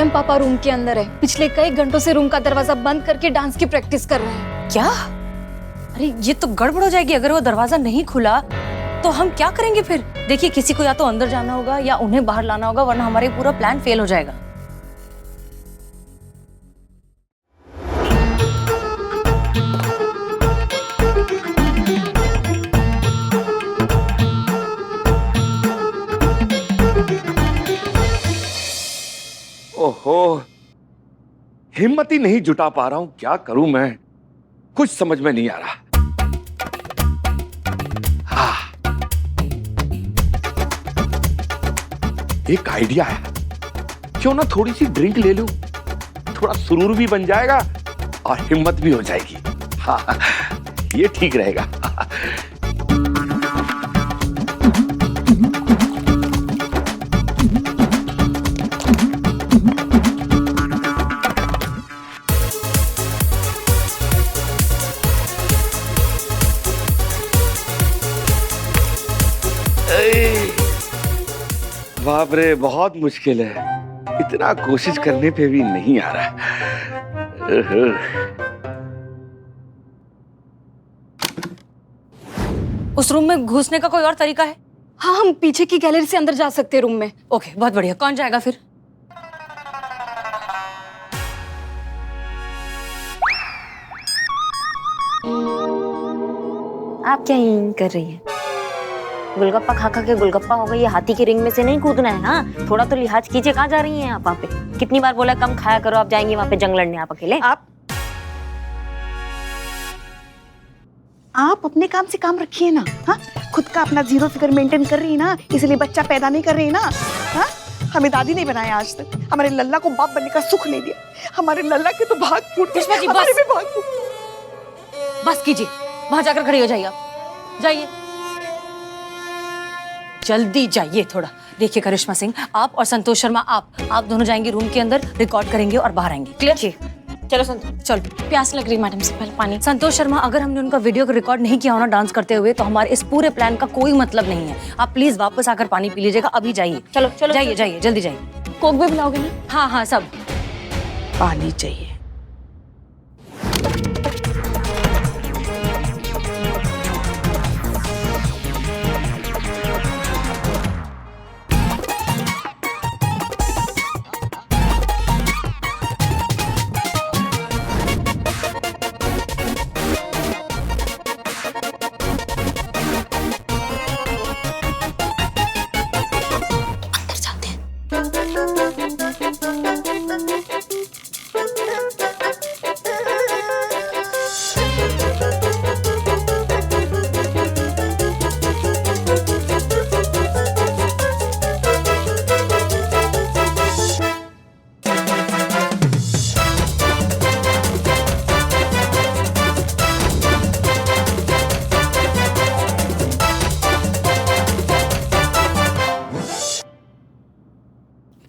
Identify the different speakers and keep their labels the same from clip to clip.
Speaker 1: स्वयं पापा रूम के अंदर है। पिछले कई घंटों से रूम का दरवाजा बंद करके डांस की प्रैक्टिस कर रहे हैं।
Speaker 2: क्या? अरे ये तो गड़बड़ हो जाएगी। अगर वो दरवाजा नहीं खुला तो हम क्या करेंगे फिर? देखिए, किसी को या तो अंदर जाना होगा या उन्हें बाहर लाना होगा, वरना हमारे पूरा प्लान फेल हो जाएगा।
Speaker 3: ओहो, हिम्मत ही नहीं जुटा पा रहा हूं। क्या करूं मैं, कुछ समझ में नहीं आ रहा। एक आइडिया है, क्यों ना थोड़ी सी ड्रिंक ले लूं, थोड़ा सुरूर भी बन जाएगा और हिम्मत भी हो जाएगी। हाँ, ये ठीक रहेगा। बाप रे, बहुत मुश्किल है। इतना कोशिश करने पे भी नहीं आ रहा।
Speaker 2: उस रूम में घुसने का कोई और तरीका है?
Speaker 1: हाँ, हम पीछे की गैलरी से अंदर जा सकते हैं रूम में।
Speaker 2: ओके, बहुत बढ़िया। कौन जाएगा फिर?
Speaker 4: आप क्या यही कर रही हैं? गोलगप्पा खा खा के गोलगप्पा हो गई। ये हाथी की रिंग में से नहीं कूदना है। हाँ, थोड़ा तो लिहाज कीजिए। कहाँ जा रही हैं आप वहाँ पे? कितनी बार बोला कम खाया करो, आप जाएंगी वहाँ पे जंग लड़ने आप अकेले?
Speaker 5: आप अपने काम से काम रखिए ना। हाँ, खुद का अपना जीरो फिगर मेंटेन कर रही है ना, इसलिए बच्चा पैदा नहीं कर रही ना। हाँ, हमें दादी नहीं बनाया आज तक। हमारे लल्ला को बाप बनने का सुख नहीं दिया। हमारे लल्ला के तो भाग फूट गए,
Speaker 2: जी,
Speaker 5: हमारे भी भाग फूट।
Speaker 2: बस कीजिए, वहां जाकर खड़ी हो जाइए। आप जाइए, जल्दी जाइए थोड़ा। देखिए करिश्मा सिंह, आप और संतोष शर्मा, आप दोनों जाएंगे रूम के अंदर, रिकॉर्ड करेंगे और बाहर आएंगे। क्लियर?
Speaker 4: जी, चलो संतोष।
Speaker 2: चलो।
Speaker 1: प्यास लग रही मैडम से, पहले पानी।
Speaker 2: संतोष शर्मा, अगर हमने उनका वीडियो को रिकॉर्ड नहीं किया हो ना डांस करते हुए, तो हमारे इस पूरे प्लान का कोई मतलब नहीं है। आप प्लीज वापस आकर पानी पी लीजिएगा। अभी जाइए।
Speaker 4: चलो चलो
Speaker 2: जाइए जाइए, जल्दी जाइए।
Speaker 1: कोक भी पिलाओगे ना?
Speaker 2: हाँ हाँ, सब।
Speaker 5: पानी चाहिए।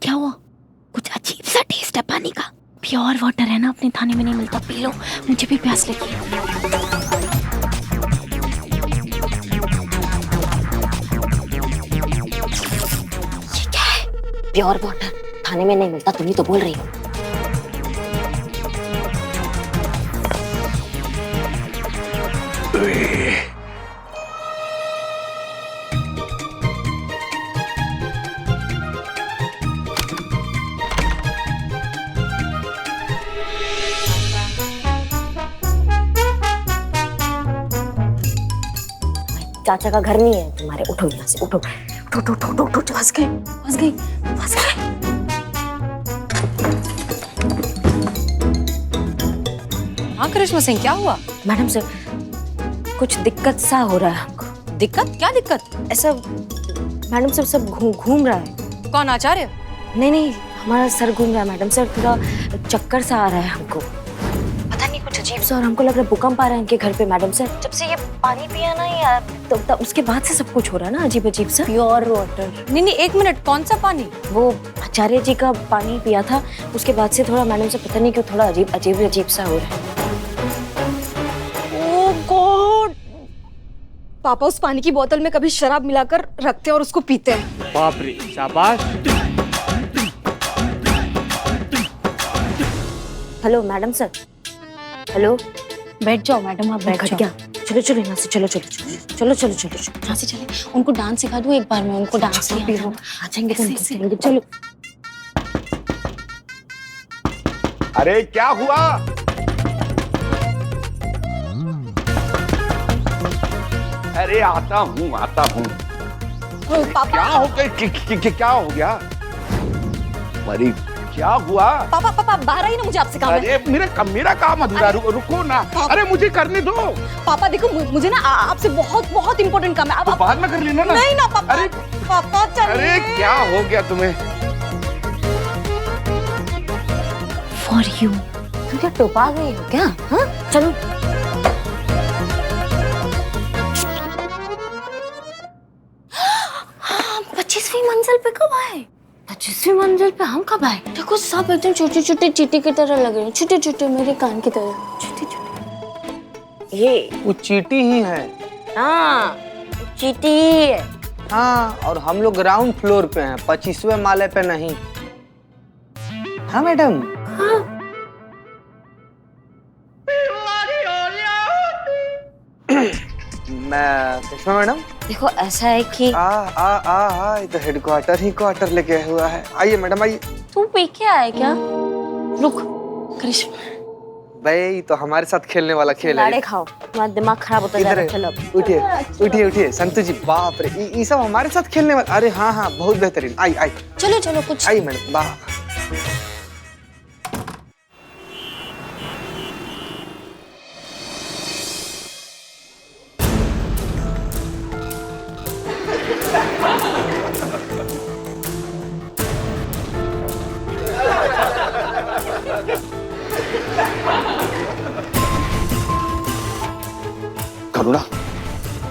Speaker 4: क्या हुआ? कुछ अजीब सा टेस्ट है पानी का। प्योर वाटर है ना, अपने थाने में नहीं मिलता। पी लो, मुझे भी प्यास लगी है। ये क्या है? प्योर वाटर थाने में नहीं मिलता, तुम ही तो बोल रही हो। चाचा का घर नहीं है तुम्हारे। उठो यहाँ से, उठो उठो उठो उठो उठो, उठो। फंस गए फंस गए फंस गए।
Speaker 2: हाँ करिश्मा सिंह, क्या हुआ?
Speaker 4: मैडम सर, कुछ दिक्कत सा हो रहा है हमको।
Speaker 2: दिक्कत? क्या दिक्कत?
Speaker 4: ऐसा मैडम सर, सब घूम रहा है।
Speaker 2: कौन, आचार्य?
Speaker 4: नहीं नहीं, हमारा सर घूम रहा है मैडम सर। थोड़ा चक्कर सा आ रहा है हमको, पता नहीं कुछ अजीब सा। और हमको लग रहा है भूकंप आ रहा है इनके घर पे मैडम सर। जब से ये पानी पिया ना यार, तो उसके बाद से सब कुछ हो रहा है ना अजीब अजीब सा। Pure water.
Speaker 2: नहीं नहीं, एक मिनट, कौन सा पानी?
Speaker 4: वो आचार्य जी का पानी पिया था, उसके बाद से थोड़ा मैडम से पता नहीं क्यों थोड़ा अजीब अजीब अजीब सा हो रहा है।
Speaker 1: ओह गॉड! पापा उस पानी की बोतल में कभी शराब मिलाकर रखते हैं और उसको पीते हैं।
Speaker 6: बाप रे, शाबाश।
Speaker 4: Hello madam sir, hello.
Speaker 2: बैठ जाओ मैडम, आप बैठ
Speaker 4: घट
Speaker 2: जाओ।
Speaker 4: गया। चलो चलो यहाँ से, चलो चलो चलो चलो चलो चलो चलो।
Speaker 2: यहाँ से चले, उनको डांस सिखा दूँ एक बार में, उनको डांस नहीं आता।
Speaker 4: आ जाएंगे तो उनको सिखाएंगे, चलो।
Speaker 3: अरे क्या हुआ? अरे आता हूँ।
Speaker 1: पापा
Speaker 3: क्या हो गया? क्या हो गया? अरे क्या हुआ?
Speaker 1: पापा पापा बाहर आइए ना, मुझे आपसे काम है।
Speaker 3: अरे मेरा काम अधूरा। रुको ना। अरे मुझे करने दो।
Speaker 1: पापा देखो, मुझे ना आपसे बहुत बहुत इंपॉर्टेंट काम है।
Speaker 3: तो बाद में कर लेना ना।
Speaker 1: नहीं ना पापा।
Speaker 3: अरे
Speaker 1: पापा चलिए।
Speaker 3: अरे क्या हो गया तुम्हें?
Speaker 4: For you. तुम क्या टोपा गई हो क्या? हाँ चलो। हाँ, 25वीं मंजिल पे कब आए? 25वीं मंजिल पे हम कब आए? देखो सब एकदम छोटे छोटे चींटी की तरह लग रहे हैं, छोटे छोटे मेरे कान की तरह, छोटे छोटे। ये
Speaker 6: वो चींटी ही है।
Speaker 4: हाँ चींटी ही है।
Speaker 6: हाँ, और हम लोग ग्राउंड फ्लोर पे हैं, 25वें माले पे नहीं। हाँ मैडम।
Speaker 4: हाँ
Speaker 6: मैं कृष्णा मैडम।
Speaker 4: देखो ऐसा है कि
Speaker 6: ये तो हेडक्वार्टर ही क्वार्टर लेके हुआ है। आइए मैडम आइए।
Speaker 4: तू पी के आए क्या?
Speaker 2: रुक कृष्ण,
Speaker 6: भाई तो हमारे साथ खेलने वाला खेल है।
Speaker 4: लाड़े खाओ, तुम्हारा दिमाग खराब होता जा
Speaker 6: इधर
Speaker 4: रहा है। चलो अब।
Speaker 6: उठिए उठिए उठिए संतु जी, बाप रे ये सब हमारे साथ खेलने वाला। अरे हाँ हाँ बहुत बेहतरीन। आई आई
Speaker 2: चलो चलो कुछ।
Speaker 6: आइए मैडम। वाह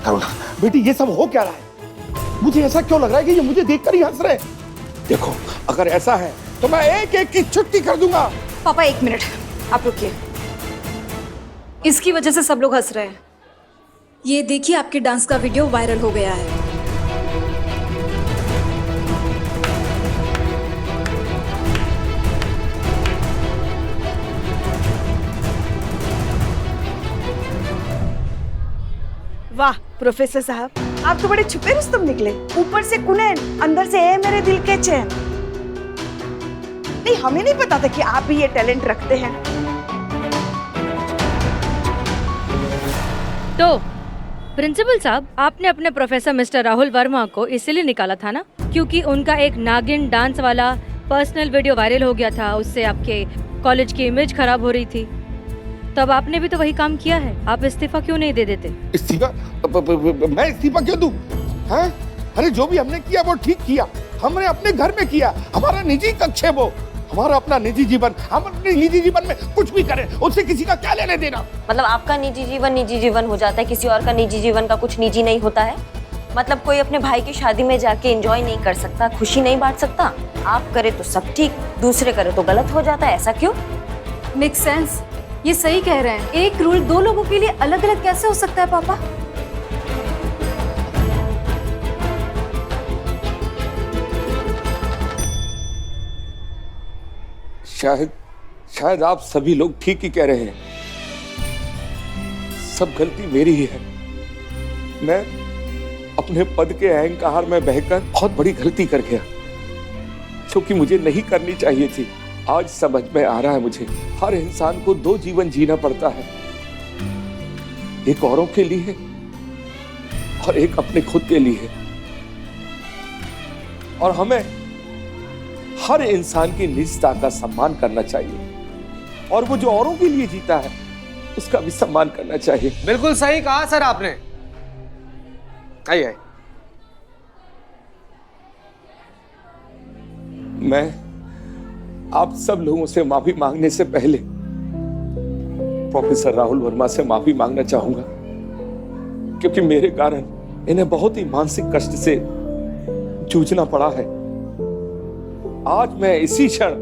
Speaker 3: करुणा बेटी, ये सब हो क्या रहा है? मुझे ऐसा क्यों लग रहा है कि ये मुझे देखकर ही हंस रहे हैं? देखो अगर ऐसा है तो मैं एक एक की छुट्टी कर दूंगा।
Speaker 1: पापा एक मिनट, आप रुकिए। इसकी वजह से सब लोग हंस रहे हैं। ये देखिए, आपके डांस का वीडियो वायरल हो गया है।
Speaker 5: वाह प्रोफेसर साहब, आप तो बड़े छुपे रुस्तम निकले। ऊपर से कुनैन, अंदर से है मेरे दिल के चैन। नहीं, हमें नहीं पता था कि आप भी ये टैलेंट रखते हैं।
Speaker 2: तो प्रिंसिपल साहब, आपने अपने प्रोफेसर मिस्टर राहुल वर्मा को इसीलिए निकाला था ना, क्योंकि उनका एक नागिन डांस वाला पर्सनल वीडियो वायरल हो गया था। उससे आपके कॉलेज की इमेज खराब हो रही थी। तब आपने भी तो वही काम किया है। आप इस्तीफा क्यों नहीं दे देते?
Speaker 3: इस्तीफा? मैं इस्तीफा क्यों दूं? हैं? अरे जो भी हमने किया वो ठीक किया। हमने अपने घर में किया, हमारा निजी कक्ष है वो, हमारा अपना निजी जीवन। हम अपने निजी जीवन में कुछ भी करें, उससे किसी का क्या लेने देना?
Speaker 4: मतलब आपका निजी जीवन हो जाता है, किसी और का निजी जीवन का कुछ निजी नहीं होता है? मतलब कोई अपने भाई की शादी में जाके एंजॉय नहीं कर सकता, खुशी नहीं बांट सकता? आप करे तो सब ठीक, दूसरे करे तो गलत हो जाता है, ऐसा क्यों?
Speaker 1: Make sense. ये सही कह रहे हैं। एक रूल दो लोगों के लिए अलग अलग कैसे हो सकता है पापा?
Speaker 3: शायद आप सभी लोग ठीक ही कह रहे हैं। सब गलती मेरी ही है। मैं अपने पद के अहंकार में बहकर बहुत बड़ी गलती कर गया, जो कि मुझे नहीं करनी चाहिए थी। आज समझ में आ रहा है मुझे, हर इंसान को दो जीवन जीना पड़ता है, एक औरों के लिए और एक अपने खुद के लिए। और हमें हर इंसान की निजता का सम्मान करना चाहिए, और वो जो औरों के लिए जीता है उसका भी सम्मान करना चाहिए।
Speaker 6: बिल्कुल सही कहा सर आपने। आइए।
Speaker 3: मैं आप सब लोगों से माफी मांगने से पहले प्रोफेसर राहुल वर्मा से माफी मांगना चाहूंगा, क्योंकि मेरे कारण इन्हें बहुत ही मानसिक कष्ट से जूझना पड़ा है। आज मैं इसी क्षण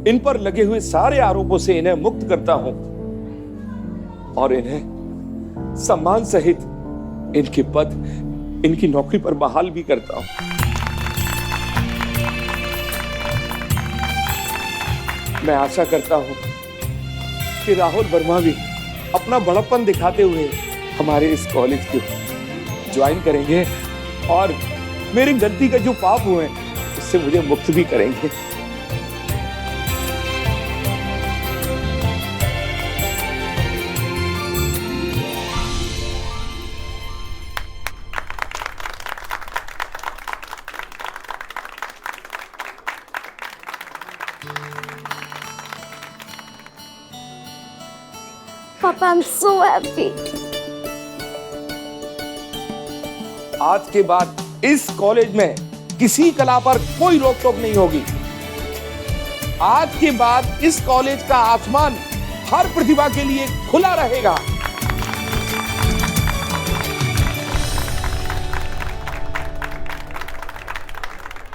Speaker 3: इन पर लगे हुए सारे आरोपों से इन्हें मुक्त करता हूं और इन्हें सम्मान सहित इनके पद, इनकी नौकरी पर बहाल भी करता हूं। मैं आशा करता हूं कि राहुल वर्मा भी अपना बड़प्पन दिखाते हुए हमारे इस कॉलेज को ज्वाइन करेंगे और मेरी गलती का जो पाप हुए उससे मुझे मुक्त भी करेंगे।
Speaker 4: पापा, आई एम सो हैप्पी।
Speaker 3: आज के बाद इस कॉलेज में किसी कला पर कोई रोक टोक नहीं होगी। आज के बाद इस कॉलेज का आसमान हर प्रतिभा के लिए खुला रहेगा।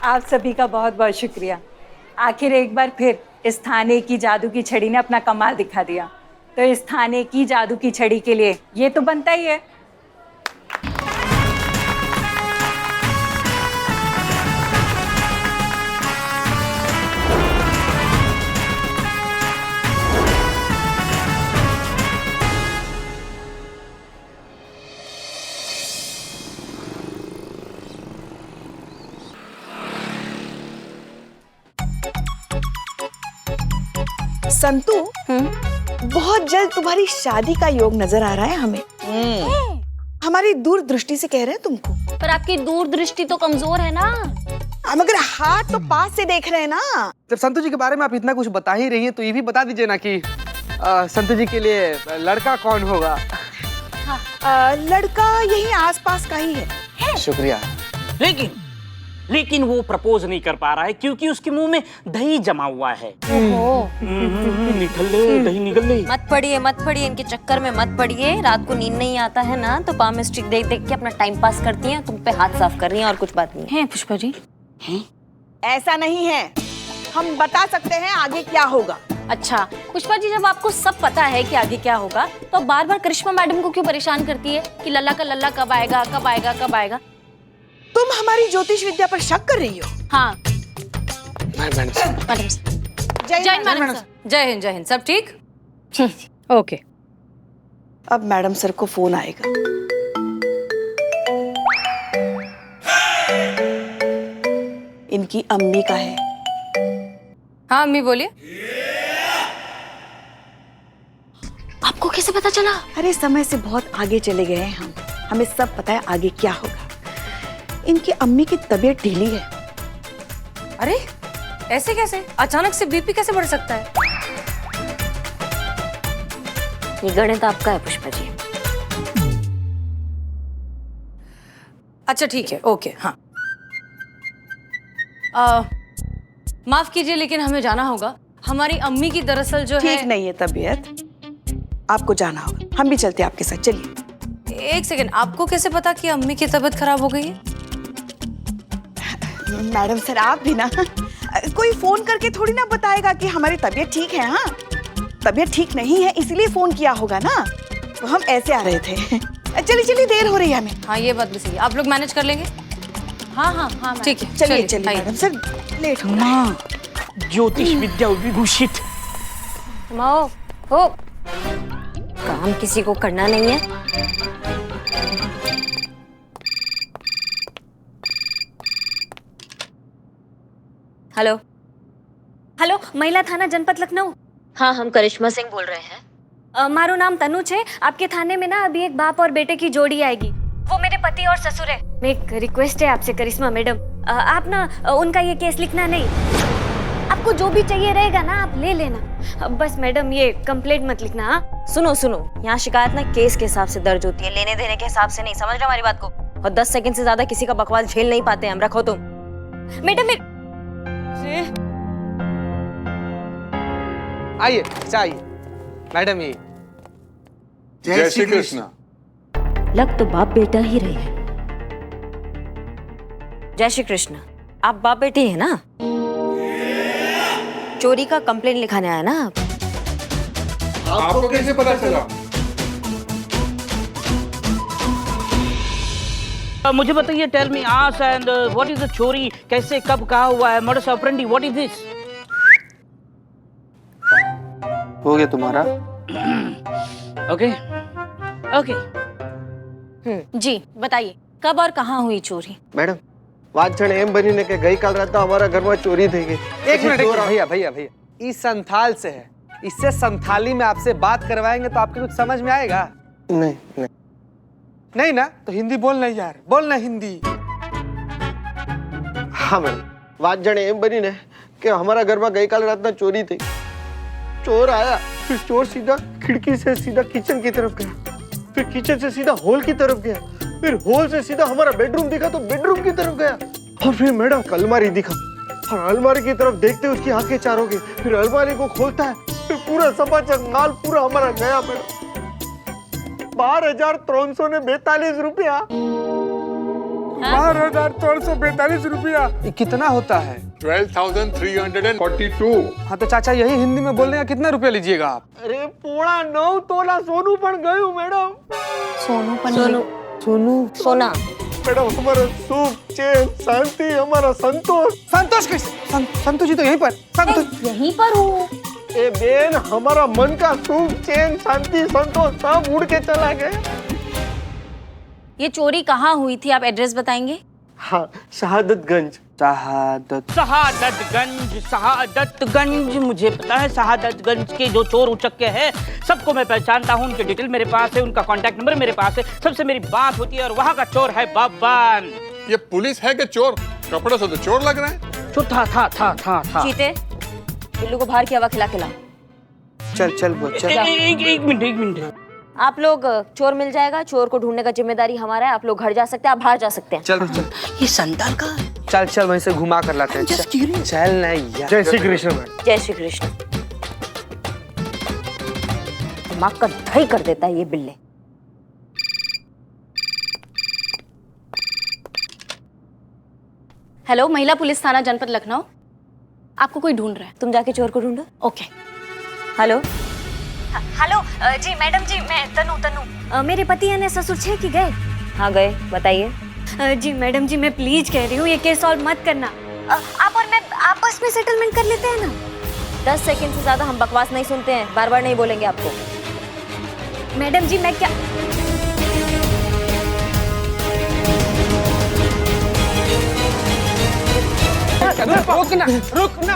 Speaker 7: आप सभी का बहुत बहुत शुक्रिया। आखिर एक बार फिर इस थाने की जादू की छड़ी ने अपना कमाल दिखा दिया। तो इस थाने की जादू की छड़ी के लिए ये तो बनता ही है।
Speaker 5: संतू, बहुत जल्द तुम्हारी शादी का योग नजर आ रहा है हमें। हमारी दूरदृष्टि से कह रहे हैं तुमको।
Speaker 4: पर आपकी दूरदृष्टि तो कमजोर है ना।
Speaker 5: मगर हाथ तो पास से देख रहे हैं ना।
Speaker 6: जब संतू जी के बारे में आप इतना कुछ बता ही रही हैं तो ये भी बता दीजिए ना कि संतू जी के लिए लड़का कौन होगा।
Speaker 5: लड़का यही आसपास का ही है।
Speaker 6: शुक्रिया।
Speaker 8: लेकिन वो प्रपोज नहीं कर पा रहा है क्योंकि उसके मुंह में दही जमा हुआ है। निकल ले, दही निकल ले।
Speaker 4: मत पड़िए इनके चक्कर में मत पड़िए। रात को नींद नहीं आता है ना तो पाम स्टिक देख देख के अपना टाइम पास करती हैं, तुम पे हाथ साफ कर रही हैं और कुछ बात नहीं है। पुष्पा जी
Speaker 5: ऐसा नहीं है, हम बता सकते हैं आगे क्या होगा।
Speaker 4: अच्छा पुष्पा जी, जब आपको सब पता है कि आगे क्या होगा तो बार बार करिश्मा मैडम को क्यों परेशान करती है कि लल्ला का लल्ला कब आएगा कब आएगा कब आएगा?
Speaker 5: तुम हमारी ज्योतिष विद्या पर शक कर रही हो?
Speaker 4: हाँ
Speaker 6: मैडम
Speaker 4: जय हिंद मैडम सर।
Speaker 2: जय हिंद, सब ठीक? ओके।
Speaker 5: अब मैडम सर को फोन आएगा। इनकी अम्मी का है।
Speaker 2: हाँ अम्मी बोलिए।
Speaker 4: आपको कैसे पता चला?
Speaker 5: अरे समय से बहुत आगे चले गए हैं हम, हमें सब पता है आगे क्या होगा। इनकी अम्मी की तबीयत ढीली है।
Speaker 2: अरे ऐसे कैसे? अचानक से बीपी कैसे बढ़ सकता है?
Speaker 4: ये गणित आपका है पुष्पा जी।
Speaker 2: अच्छा ठीक है, ओके। हाँ माफ कीजिए लेकिन हमें जाना होगा। हमारी अम्मी की दरअसल जो है
Speaker 5: ठीक नहीं है तबीयत, आपको जाना होगा। हम भी चलते हैं आपके साथ, चलिए।
Speaker 2: एक सेकंड, आपको कैसे पता कि अम्मी की तबीयत खराब हो गई है?
Speaker 5: मैडम सर आप भी ना, कोई फोन करके थोड़ी ना बताएगा कि हमारी तबीयत ठीक है। हाँ तबीयत ठीक नहीं है इसलिए फोन किया होगा ना, तो हम ऐसे आ रहे थे। चलिए देर हो रही है हमें।
Speaker 2: हाँ ये बात भी सही है, आप लोग मैनेज कर लेंगे?
Speaker 7: हाँ
Speaker 2: ठीक है,
Speaker 5: चलिए
Speaker 2: आइए।
Speaker 5: मैडम सर, लेट हो रहा है।
Speaker 8: ज्योतिष विद्या विभूषित।
Speaker 4: हो काम किसी को करना नहीं है। हेलो महिला थाना जनपद लखनऊ। हाँ हम करिश्मा सिंह बोल रहे हैं। मारो नाम तनु है। आपके थाने में ना अभी एक बाप और बेटे की जोड़ी आएगी। वो मेरे पति और ससुर है। एक रिक्वेस्ट है आपसे करिश्मा मैडम, आप ना उनका ये केस लिखना नहीं। आपको जो भी चाहिए रहेगा ना आप ले लेना, बस मैडम ये कंप्लेंट मत लिखना। हाँ सुनो यहाँ शिकायत ना केस के हिसाब से दर्ज होती है, लेने देने के हिसाब से नहीं। समझ रहे हमारी बात को? और 10 सेकंड से ज्यादा किसी का बकवास झेल नहीं पाते हम। रखो तुम मैडम।
Speaker 6: आइए आइए मैडम। ये
Speaker 3: जय श्री कृष्ण।
Speaker 4: लग तो बाप बेटा ही रहे हैं। जय श्री कृष्ण। आप बाप बेटे हैं ना? चोरी का कंप्लेंट लिखाने आया ना आप?
Speaker 3: आपको कैसे पता चला?
Speaker 8: मुझे बताइए, tell me as and what is the चोरी, कैसे कब कहा हुआ है, modus operandi what is this?
Speaker 6: हो गया तुम्हारा?
Speaker 8: ओके ओके
Speaker 4: जी बताइए कब और कहाँ हुई चोरी?
Speaker 6: मैडम बात जन एम बनी ने के गई काल रात हमारा घर में चोरी थी गई। एक मिनट भैया भैया भैया, इस संथाल से है, इससे संथाली में आपसे बात करवाएंगे तो आपके कुछ समझ में आएगा? नहीं नहीं नहीं ना, तो हिंदी बोलना यार, बोलना हिंदी। हाँ मैडम बात जन एम बनी ने कि हमारा घर में गई काल रात में चोरी थी। चोर आया, फिर चोर सीधा खिड़की से सीधा किचन की तरफ गया, फिर किचन से सीधा हॉल की तरफ गया, फिर हॉल से सीधा हमारा बेडरूम दिखा तो बेडरूम की तरफ गया, और फिर मैडम अलमारी दिखा और अलमारी की तरफ देखते उसकी आंखें चार हो गई। फिर अलमारी को खोलता है, फिर पूरा समाचार माल पूरा हमारा गया मैडम। 12,342 रुपया। 12,342 रुपया कितना होता है?
Speaker 9: 12,342।
Speaker 6: हाँ तो चाचा यही हिंदी में बोल रहे हैं, कितना रुपया लीजिएगा आप? अरे 9.5 तोला सोनू पण गयो मैडम।
Speaker 4: सोनू सोना
Speaker 6: मैडम हमारा सुख चैन शांति हमारा संतोष। संतोष कैसे? संतोष जी तो यहीं पर। संतोष
Speaker 4: यहीं पर हूँ।
Speaker 6: ए बेन हमारा मन का सुख चैन शांति संतोष सब उड़ के चला गया।
Speaker 4: ये चोरी कहाँ हुई थी, आप एड्रेस बताएंगे?
Speaker 6: हाँ शहादतगंज।
Speaker 8: शहादतगंज मुझे पता है। शहादतगंज के जो चोर उचक्के हैं सबको मैं पहचानता हूँ, उनके डिटेल मेरे पास है, उनका कांटेक्ट नंबर मेरे पास है, सबसे मेरी बात होती है। और वहाँ का चोर है बब्बन।
Speaker 9: ये पुलिस है कि चोर? कपड़े से तो चोर लग रहा है।
Speaker 8: चोर था।
Speaker 4: चीते बिल्लू को बाहर की हवा खिला।
Speaker 6: चल वो चल।
Speaker 8: एक मिनट।
Speaker 4: आप लोग चोर मिल जाएगा, चोर को ढूंढने का जिम्मेदारी हमारा है। आप लोग घर जा सकते हैं, आप बाहर जा सकते हैं।
Speaker 6: चल
Speaker 8: ये संतान का
Speaker 6: चल वहीं से घुमा कर लाते हैं। चल नहीं यार। जय श्री कृष्ण।
Speaker 4: जय श्री कृष्ण। दिमाग का दही कर देता है ये बिल्ले। हेलो, महिला पुलिस थाना जनपद लखनऊ। आपको कोई ढूंढ रहा है, तुम जाके चोर को ढूंढो। ओके। हेलो हेलो जी मैडम जी, मैं तनु मेरे पति यानी ससुर छे कि गए? हाँ गए, बताइए।
Speaker 10: जी मैडम जी, मैं प्लीज कह रही हूँ ये केस सॉल्व मत करना।
Speaker 4: आप और मैं आपस में सेटलमेंट कर लेते हैं ना। 10 सेकंड से ज्यादा हम बकवास नहीं सुनते हैं, बार बार नहीं बोलेंगे आपको।
Speaker 10: मैडम जी मैं क्या
Speaker 6: रुकना।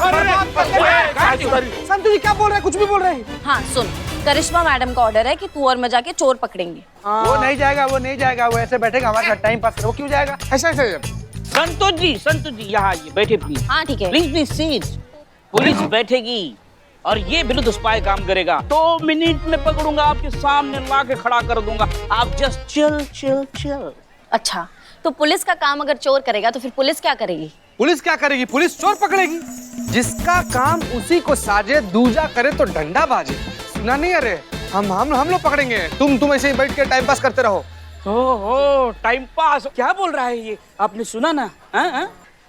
Speaker 6: संतु जी क्या बोल रहे हैं? कुछ भी बोल रहे हैं।
Speaker 4: हाँ सुन, करिश्मा मैडम का ऑर्डर है कि तू और मैं जाके चोर पकड़ेंगे।
Speaker 6: वो नहीं जाएगा वो ऐसे बैठेगा हमारे साथ टाइम पास। वो क्यों जाएगा? ऐसे
Speaker 8: संतोष जी यहाँ आइए, बैठे प्लीज।
Speaker 4: हाँ ठीक है।
Speaker 8: Please seat. पुलिस बैठेगी और ये बिल्कुल स्पाई काम करेगा। 2 मिनट में पकड़ूंगा, आपके सामने ला के खड़ा कर दूंगा। आप जस्ट चिल।
Speaker 4: अच्छा, तो पुलिस का काम अगर चोर करेगा तो फिर पुलिस क्या करेगी?
Speaker 6: पुलिस क्या करेगी? पुलिस चोर पकड़ेगी। जिसका काम उसी को साजे, दूजा करे तो डंडा बाजे। सुना नहीं? अरे हम लोग पकड़ेंगे। तुम ऐसे ही बैठ के टाइम पास करते रहो।
Speaker 8: ओहो, टाइम पास क्या बोल रहा है ये? आपने सुना ना?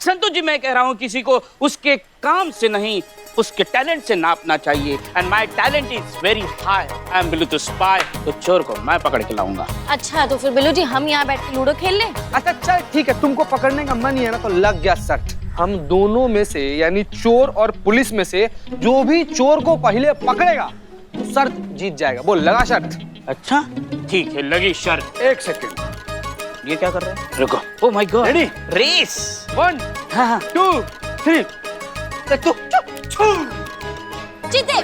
Speaker 8: संतोष जी मैं कह रहा हूँ किसी को उसके काम से नहीं उसके टैलेंट से नापना चाहिए। And my talent is very high. I am Billu the spy. तो चोर को मैं पकड़ के लाऊंगा।
Speaker 4: अच्छा, तो फिर बिल्लू जी हम यहाँ बैठ के लूडो खेल लें?
Speaker 6: अच्छा चल ठीक है, तुमको पकड़ने का मन ही है ना, तो लग गया शर्त। हम दोनों में से यानी चोर और पुलिस में से जो भी चोर को पहले पकड़ेगा तो शर्त जीत जाएगा। बोल, लगा शर्त?
Speaker 8: अच्छा ठीक है, लगी शर्त।
Speaker 6: 1 सेकंड।
Speaker 8: ये क्या कर रहे हैं? रुको। Oh my god. Ready? Race. 1 2 3।
Speaker 4: जीते।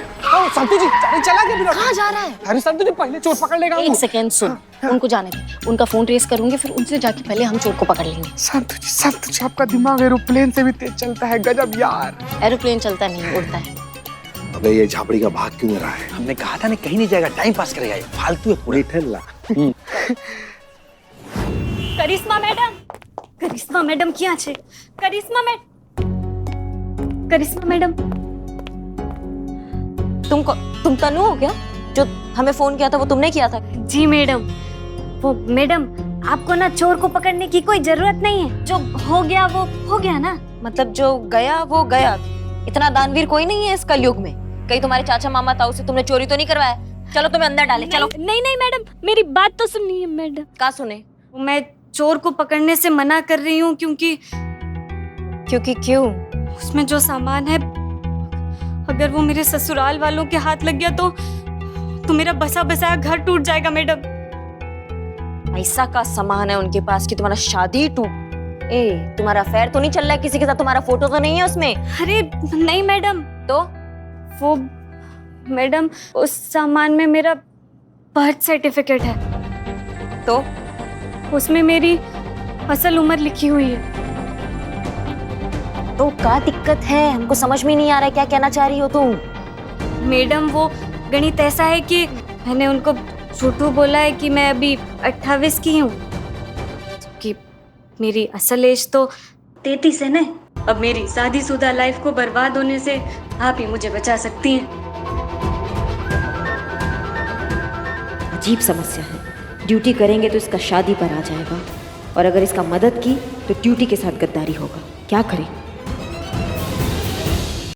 Speaker 6: संतु जी चला गया।
Speaker 4: कहाँ जा रहा है?
Speaker 6: अरे संतु जी पहले चोर पकड़ लेगा।
Speaker 4: 1 सेकंड सुन, उनको जाने दे। उनका फोन ट्रेस करूंगी, फिर उनसे जाके पहले हम चोर को पकड़ लेंगे।
Speaker 6: संतु जी आपका दिमाग एरोप्लेन से भी तेज चलता है। गजब यार।
Speaker 4: एरोप्लेन चलता नहीं, उड़ता है।
Speaker 11: अबे ये झापड़ी का भाग क्यों नहीं रहा है?
Speaker 6: हमने कहा था ना कहीं नहीं जाएगा, टाइम पास करेगा। ये फालतू है पूरी ठेला।
Speaker 10: करिश्मा मैडम क्या छे? करिश्मा मैडम
Speaker 4: तुम तनु हो क्या? जो हमें फोन किया था वो तुमने किया था?
Speaker 10: जी मैडम। वो मैडम आपको ना चोर को पकड़ने की कोई जरूरत नहीं है। जो हो गया वो हो गया ना।
Speaker 4: मतलब जो गया वो गया। इतना दानवीर कोई नहीं है इस कलयुग में। कहीं तुम्हारे चाचा मामा ताऊ से तुमने चोरी तो नहीं करवाया? चलो तुम्हें अंदर डाले। चलो।
Speaker 10: नहीं मैडम, मेरी बात तो सुनिए मैडम।
Speaker 4: क्या सुने?
Speaker 10: मैं चोर को पकड़ने से मना कर रही हूँ क्योंकि
Speaker 4: क्यों?
Speaker 10: उसमें जो सामान है अगर वो मेरे ससुराल वालों के हाथ लग गया तो मेरा बसा बसाया घर टूट जाएगा मैडम।
Speaker 4: ऐसा का सामान है उनके पास कि तुम्हारा शादी टूट। ए, तुम्हारा अफेयर तो नहीं चल रहा है किसी के साथ? तुम्हारा फोटो तो नहीं है उसमें?
Speaker 10: अरे नहीं मैडम,
Speaker 4: तो
Speaker 10: वो मैडम उस सामान में मेरा बर्थ सर्टिफिकेट है,
Speaker 4: तो
Speaker 10: उसमें मेरी असल उम्र लिखी हुई है।
Speaker 4: तो क्या दिक्कत है? हमको समझ में नहीं आ रहा है क्या कहना चाह रही हो तुम।
Speaker 10: मैडम वो गणित ऐसा है कि मैंने उनको झूठू बोला है कि मैं अभी 28 की हूँ, कि मेरी असल एज तो 33 है ना। अब मेरी शादीशुदा लाइफ को बर्बाद होने से आप ही मुझे बचा सकती हैं।
Speaker 4: अजीब समस्या है। ड्यूटी करेंगे तो इसका शादी पर आ जाएगा, और अगर इसका मदद की तो ड्यूटी के साथ गद्दारी होगा। क्या करें?